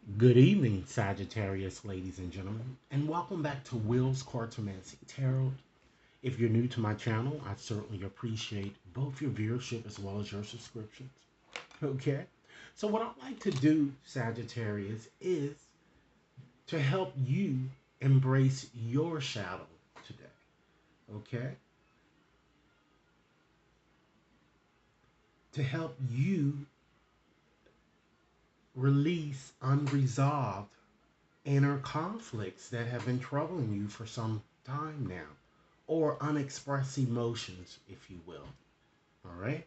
Good evening, Sagittarius, ladies and gentlemen, and welcome back to Will's Cartomancy Tarot. If you're new to my channel, I certainly appreciate both your viewership as well as your subscriptions. Okay, so what I'd like to do, Sagittarius, is to help you embrace your shadow today. Okay, to help you release unresolved inner conflicts that have been troubling you for some time now, or unexpressed emotions, if you will. All right?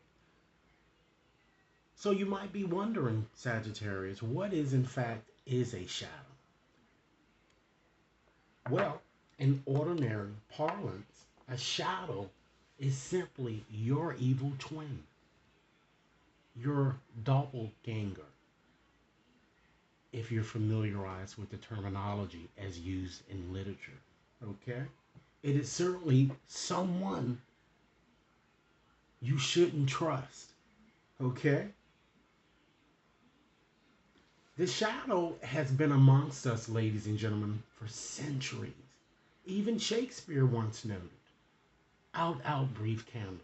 So you might be wondering, Sagittarius, what is in fact is a shadow? Well, in ordinary parlance, a shadow is simply your evil twin, your doppelganger, if you're familiarized with the terminology as used in literature. Okay? It is certainly someone you shouldn't trust. Okay? The shadow has been amongst us, ladies and gentlemen, for centuries. Even Shakespeare once noted, out, brief candles.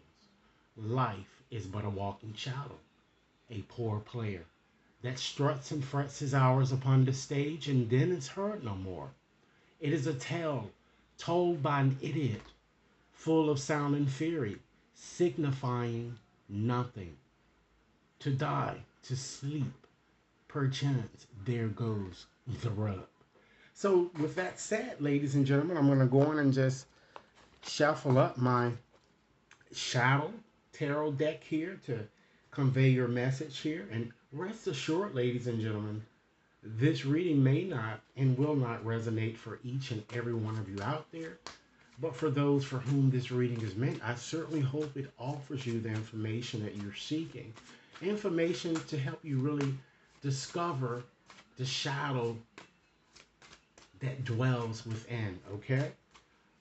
Life is but a walking shadow, a poor player that struts and frets his hours upon the stage and then is heard no more. It is a tale told by an idiot, full of sound and fury, signifying nothing. To die, to sleep, perchance there goes the rub. So, with that said, ladies and gentlemen, I'm going to go on and just shuffle up my shadow tarot deck here to convey your message here. And rest assured, ladies and gentlemen, this reading may not and will not resonate for each and every one of you out there. But for those for whom this reading is meant, I certainly hope it offers you the information that you're seeking. Information to help you really discover the shadow that dwells within, okay?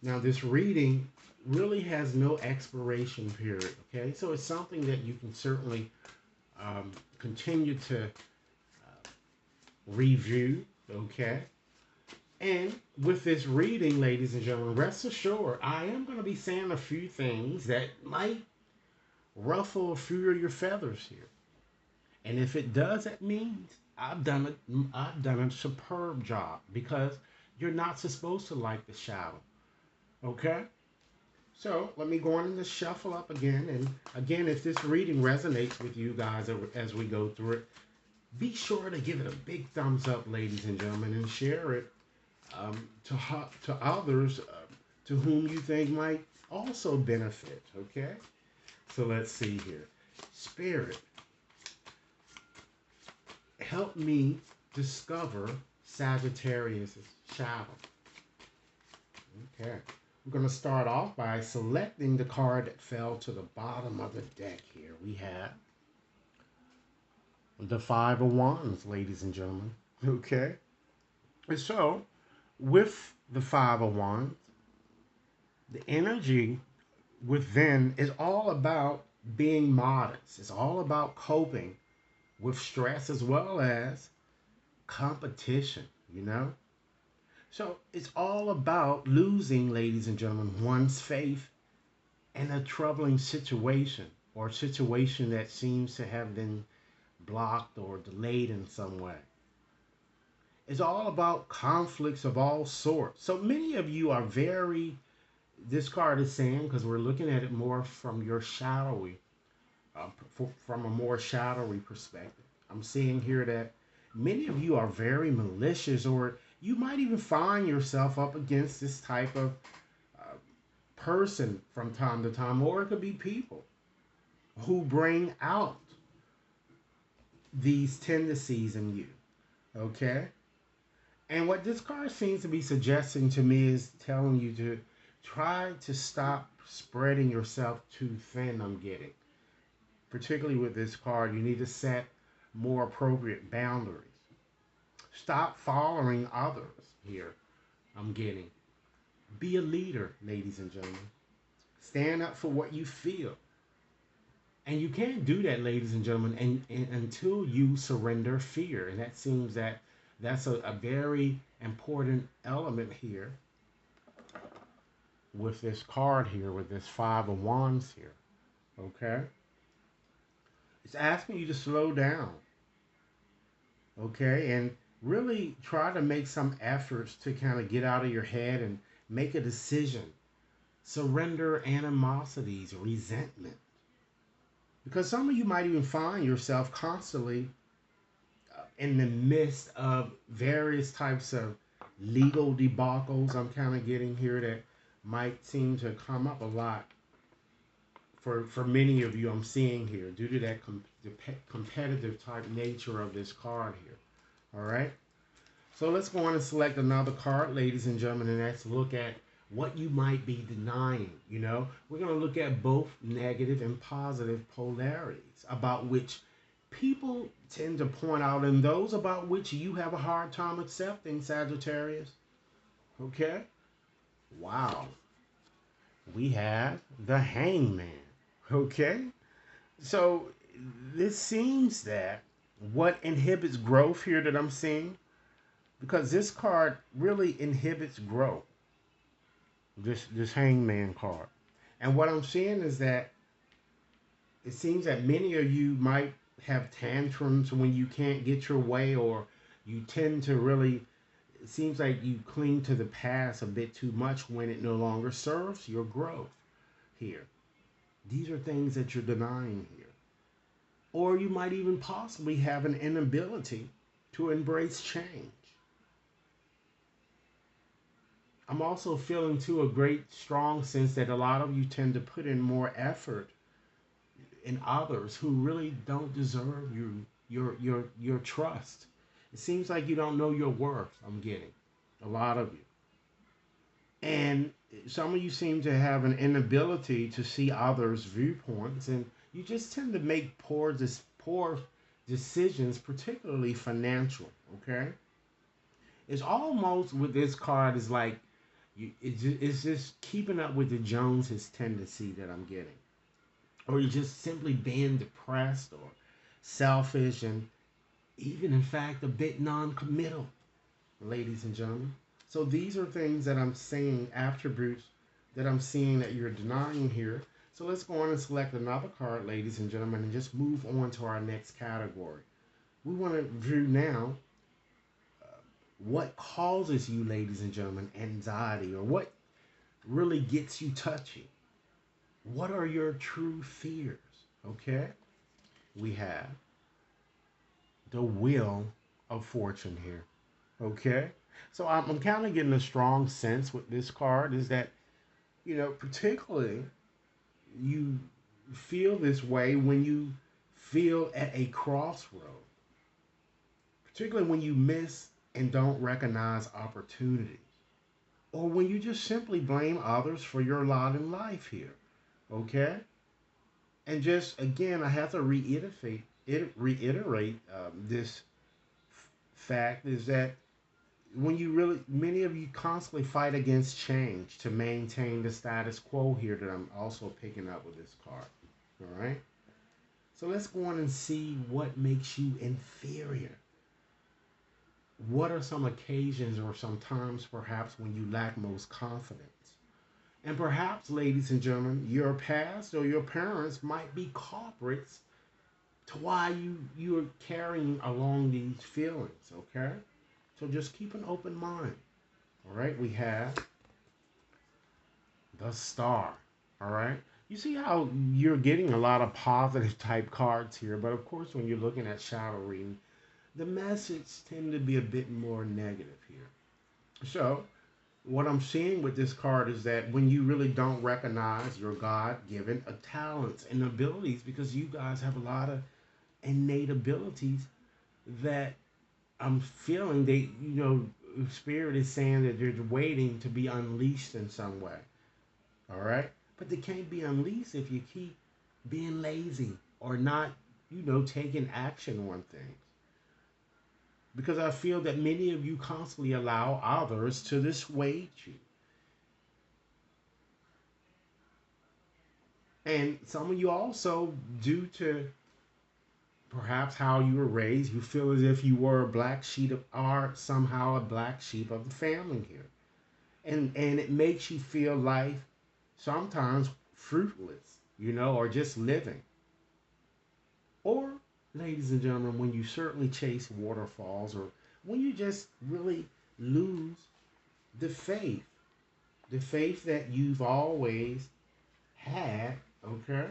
Now, this reading really has no expiration period, okay? So it's something that you can certainly continue to review, okay? And with this reading, ladies and gentlemen, rest assured, I am going to be saying a few things that might ruffle a few of your feathers here. And if it does, that means I've done a superb job because you're not supposed to like the shadow. Okay? So let me go on and just shuffle up again. And again, if this reading resonates with you guys as we go through it, be sure to give it a big thumbs up, ladies and gentlemen, and share it to others to whom you think might also benefit. Okay? So let's see here. Spirit, help me discover Sagittarius' shadow. Okay. I'm going to start off by selecting the card that fell to the bottom of the deck here. We have the Five of Wands, ladies and gentlemen. Okay. And so, with the Five of Wands, the energy within is all about being modest. It's all about coping with stress as well as competition, you know? So it's all about losing, ladies and gentlemen, one's faith in a troubling situation or a situation that seems to have been blocked or delayed in some way. It's all about conflicts of all sorts. So many of you are very, this card is saying, because we're looking at it more from your shadowy, from a more shadowy perspective. I'm seeing here that many of you are very malicious, or you might even find yourself up against this type of uh, person from time to time, or it could be people who bring out these tendencies in you. Okay? And what this card seems to be suggesting to me is telling you to try to stop spreading yourself too thin, I'm getting. Particularly with this card, you need to set more appropriate boundaries. Stop following others here, I'm getting. Be a leader, ladies and gentlemen. Stand up for what you feel. And you can't do that, ladies and gentlemen, until you surrender fear. And that seems that That's a very important element here with this card here, with this Five of Wands here. Okay? It's asking you to slow down. Okay? And really try to make some efforts to kind of get out of your head and make a decision. Surrender animosities, resentment. Because some of you might even find yourself constantly in the midst of various types of legal debacles I'm kind of getting here that might seem to come up a lot for many of you I'm seeing here due to that competitive type nature of this card here. All right. So let's go on and select another card, ladies and gentlemen, and let's look at what you might be denying. You know, we're going to look at both negative and positive polarities about which people tend to point out and those about which you have a hard time accepting, Sagittarius. Okay? Wow. We have the hangman. Okay? So this seems that what inhibits growth here that I'm seeing, because this card really inhibits growth, this hangman card. And what I'm seeing is that it seems that many of you might have tantrums when you can't get your way, or you tend to really, it seems like you cling to the past a bit too much when it no longer serves your growth here. These are things that you're denying here. Or you might even possibly have an inability to embrace change. I'm also feeling too a great strong sense that a lot of you tend to put in more effort in others who really don't deserve your trust. It seems like you don't know your worth. I'm getting a lot of you, and some of you seem to have an inability to see others' viewpoints, and you just tend to make poor decisions, particularly financial. Okay, it's almost with this card is like it's just keeping up with the Joneses tendency that I'm getting, or you're just simply being depressed or selfish and even in fact a bit non-committal, ladies and gentlemen. So these are things that I'm saying, attributes that I'm seeing that you're denying here. So let's go on and select another card, ladies and gentlemen, and just move on to our next category. We want to view now what causes you, ladies and gentlemen, anxiety, or what really gets you touchy. What are your true fears? Okay? We have the Wheel of Fortune here. Okay? So I'm kind of getting a strong sense with this card is that, you know, particularly you feel this way when you feel at a crossroad, particularly when you miss and don't recognize opportunities, or when you just simply blame others for your lot in life here. Okay? And just again, I have to reiterate this fact is that when you really, many of you constantly fight against change to maintain the status quo here that I'm also picking up with this card. All right. So let's go on and see what makes you inferior. What are some occasions or some times perhaps when you lack most confidence? And perhaps, ladies and gentlemen, your past or your parents might be culprits to why you're carrying along these feelings, okay? So just keep an open mind. All right, we have the Star. All right. You see how you're getting a lot of positive type cards here, but of course when you're looking at shadow reading, the message tend to be a bit more negative here. So what I'm seeing with this card is that when you really don't recognize your God-given talents and abilities, because you guys have a lot of innate abilities that I'm feeling they, Spirit is saying that they're waiting to be unleashed in some way. All right? But they can't be unleashed if you keep being lazy or not, taking action on things. Because I feel that many of you constantly allow others to dissuade you. And some of you also, due to perhaps how you were raised, you feel as if you were a black sheep of art, somehow a black sheep of the family here. And it makes you feel life sometimes fruitless, or just living. Or, ladies and gentlemen, when you certainly chase waterfalls, or when you just really lose the faith, the faith that you've always had, okay?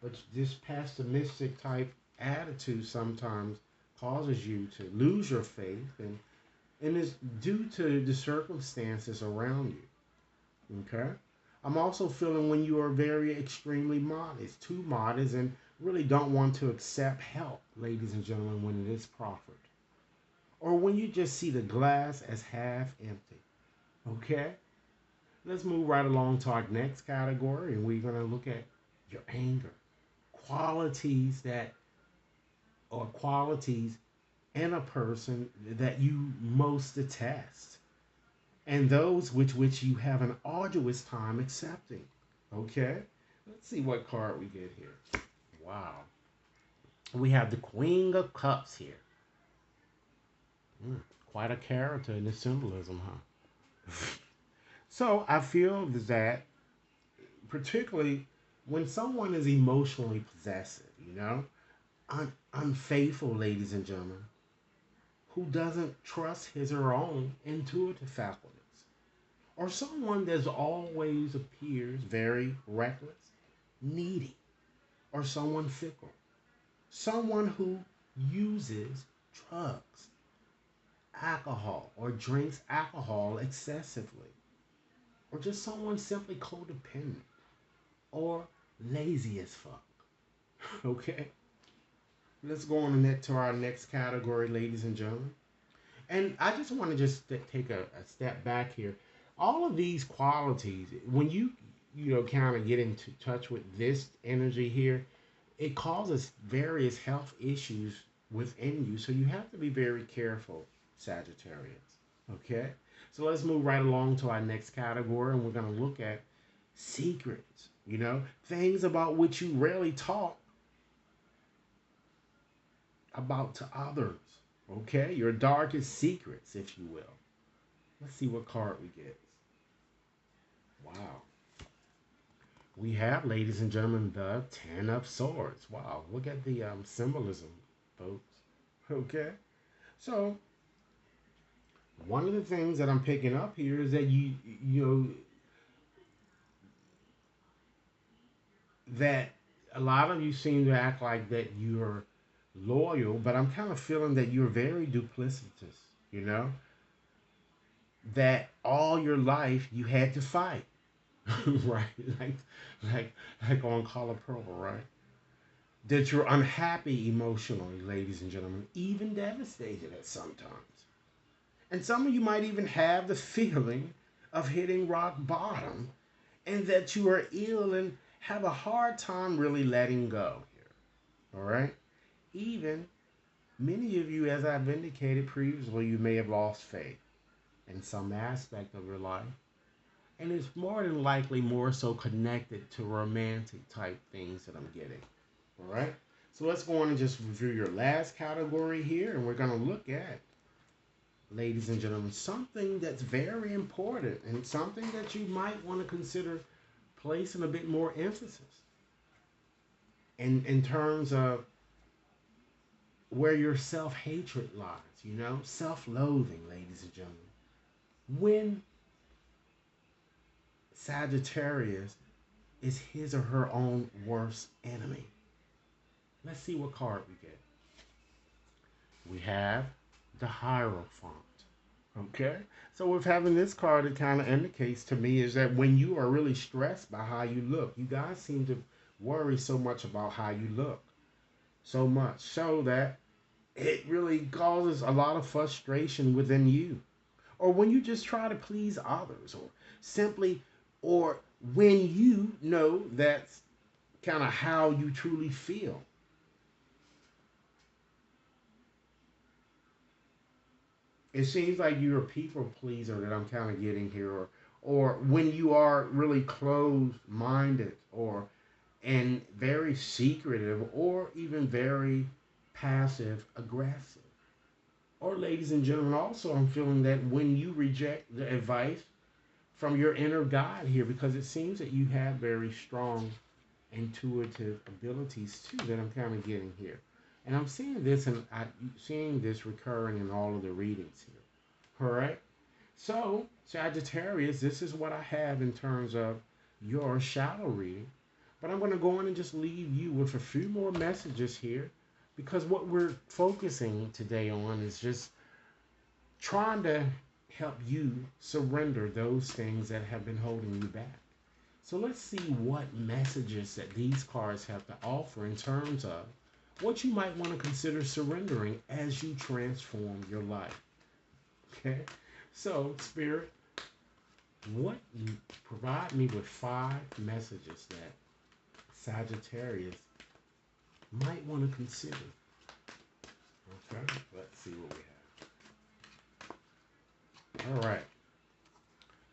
But this pessimistic type attitude sometimes causes you to lose your faith, and it's due to the circumstances around you, okay? I'm also feeling when you are very extremely modest, too modest, and really don't want to accept help, ladies and gentlemen, when it is proffered. Or when you just see the glass as half empty, okay? Let's move right along to our next category, and we're going to look at your anger. Qualities that, or qualities in a person that you most detest, and those which you have an arduous time accepting. Okay? Let's see what card we get here. Wow. We have the Queen of Cups here. Quite a character in the symbolism, huh? So I feel that, particularly when someone is emotionally possessive, unfaithful, ladies and gentlemen, who doesn't trust his or her own intuitive faculties, or someone that always appears very reckless, needy, or someone fickle, someone who uses drugs, alcohol, or drinks alcohol excessively, or just someone simply codependent or lazy as fuck. Okay? Let's go on to our next category, ladies and gentlemen. And I just want to just take a step back here. All of these qualities, when you kind of get into touch with this energy here, it causes various health issues within you. So you have to be very careful, Sagittarius. Okay? So let's move right along to our next category, and we're going to look at secrets, things about which you rarely talk about to others. Okay? Your darkest secrets, if you will. Let's see what card we get. Wow. We have, ladies and gentlemen, the Ten of Swords. Wow. Look at the symbolism, folks. Okay? So, one of the things that I'm picking up here is that that a lot of you seem to act like that you're loyal, but I'm kind of feeling that you're very duplicitous, that all your life you had to fight. Right? Like like on Color Purple, right? That you're unhappy emotionally, ladies and gentlemen, even devastated at sometimes. And some of you might even have the feeling of hitting rock bottom, and that you are ill and have a hard time really letting go here. All right? Even many of you, as I've indicated previously, you may have lost faith in some aspect of your life. And it's more than likely more so connected to romantic type things that I'm getting. All right? So let's go on and just review your last category here. And we're going to look at, ladies and gentlemen, something that's very important and something that you might want to consider placing a bit more emphasis in terms of where your self-hatred lies, self-loathing, ladies and gentlemen. When Sagittarius is his or her own worst enemy. Let's see what card we get. We have the Hierophant. Okay? So with having this card, it kind of indicates to me is that when you are really stressed by how you look, you guys seem to worry so much about how you look. So much so that it really causes a lot of frustration within you. Or when you just try to please others, or when you know that's kind of how you truly feel. It seems like you're a people pleaser that I'm kind of getting here, or when you are really closed-minded, or and very secretive, or even very passive aggressive. Or, ladies and gentlemen, also I'm feeling that when you reject the advice from your inner guide here, because it seems that you have very strong intuitive abilities too that I'm kind of getting here. And I'm seeing this and I'm seeing this recurring in all of the readings here. All right. So, Sagittarius, this is what I have in terms of your shadow reading. But I'm going to go on and just leave you with a few more messages here because what we're focusing today on is just trying to help you surrender those things that have been holding you back. So let's see what messages that these cards have to offer in terms of what you might want to consider surrendering as you transform your life. Okay? So, Spirit, what provide me with 5 messages that Sagittarius might want to consider. Okay, let's see what we have. All right.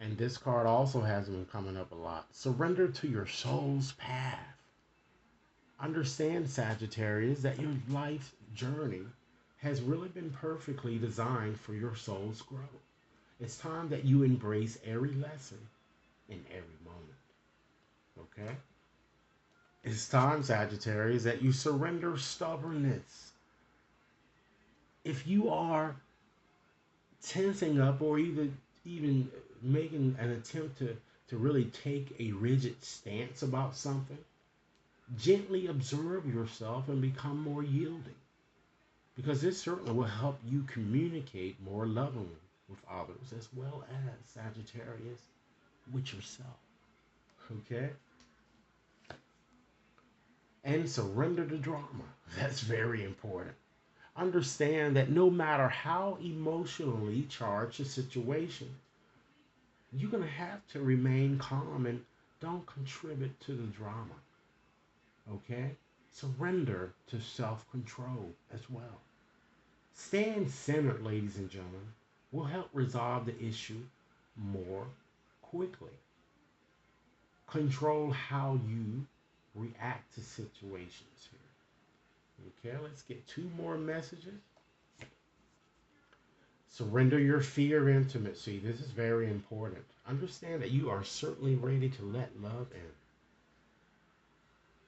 And this card also has been coming up a lot. Surrender to your soul's path. Understand, Sagittarius, that your life journey has really been perfectly designed for your soul's growth. It's time that you embrace every lesson in every moment. Okay? It's time, Sagittarius, that you surrender stubbornness. If you are tensing up or even making an attempt to really take a rigid stance about something, gently observe yourself and become more yielding. Because this certainly will help you communicate more lovingly with others as well as, Sagittarius, with yourself. Okay? And surrender the drama. That's very important. Understand that no matter how emotionally charged the situation, you're going to have to remain calm and don't contribute to the drama. Okay? Surrender to self-control as well. Staying centered, ladies and gentlemen, will help resolve the issue more quickly. Control how you react to situations here. Okay, let's get 2 more messages. Surrender your fear of intimacy. This is very important. Understand that you are certainly ready to let love in.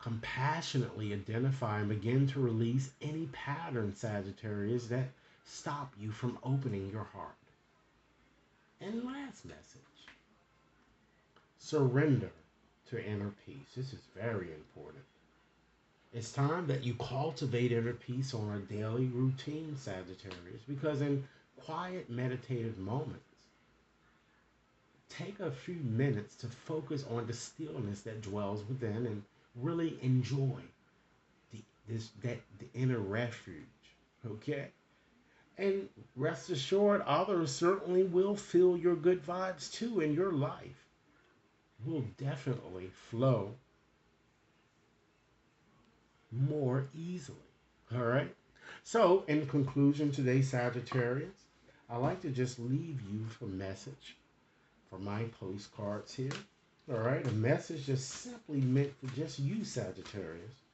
Compassionately identify and begin to release any patterns, Sagittarius, that stop you from opening your heart. And last message, surrender to inner peace. This is very important. It's time that you cultivate inner peace on a daily routine, Sagittarius, because in quiet meditative moments, take a few minutes to focus on the stillness that dwells within and really enjoy the inner refuge. Okay? And rest assured, others certainly will feel your good vibes too, in your life will definitely flow more easily. All right? So, in conclusion today, Sagittarius, I like to just leave you with a message for my postcards here. All right? A message just simply meant for just you, Sagittarius.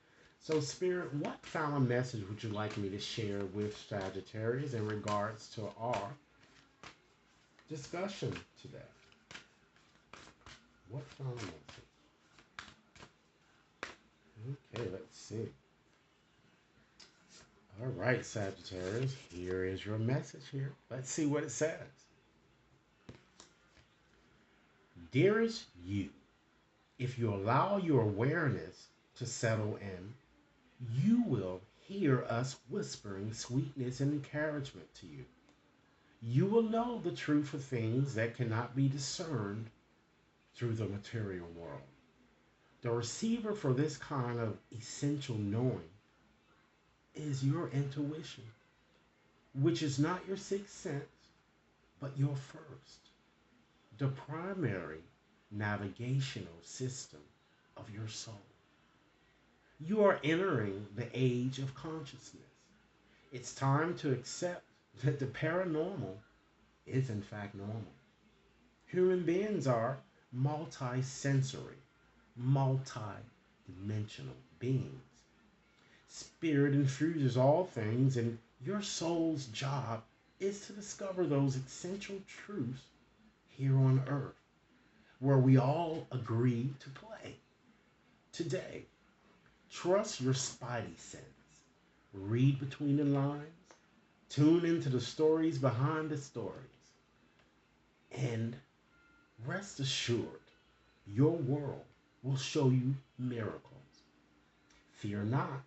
So, Spirit, what final message would you like me to share with Sagittarius in regards to our discussion today? What final message? Okay, let's see. All right, Sagittarius, here is your message here. Let's see what it says. Dearest you, if you allow your awareness to settle in, you will hear us whispering sweetness and encouragement to you. You will know the truth of things that cannot be discerned through the material world. The receiver for this kind of essential knowing is your intuition, which is not your sixth sense, but your first, the primary navigational system of your soul. You are entering the age of consciousness. It's time to accept that the paranormal is in fact normal. Human beings are multi-sensory, multi-dimensional beings. Spirit infuses all things, and your soul's job is to discover those essential truths here on earth, where we all agree to play. Today, trust your spidey sense. Read between the lines. Tune into the stories behind the stories. And rest assured, your world will show you miracles. Fear not,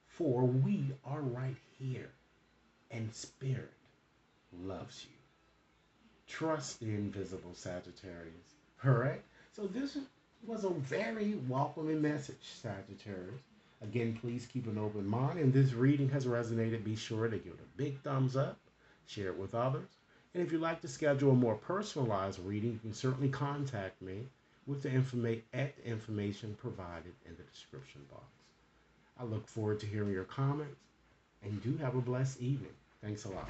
for we are right here, and Spirit loves you. Trust the invisible, Sagittarius. Correct? So this was a very welcoming message, Sagittarius. Again, please keep an open mind. And this reading has resonated, be sure to give it a big thumbs up, share it with others. And if you'd like to schedule a more personalized reading, you can certainly contact me with the information provided in the description box. I look forward to hearing your comments, and do have a blessed evening. Thanks a lot.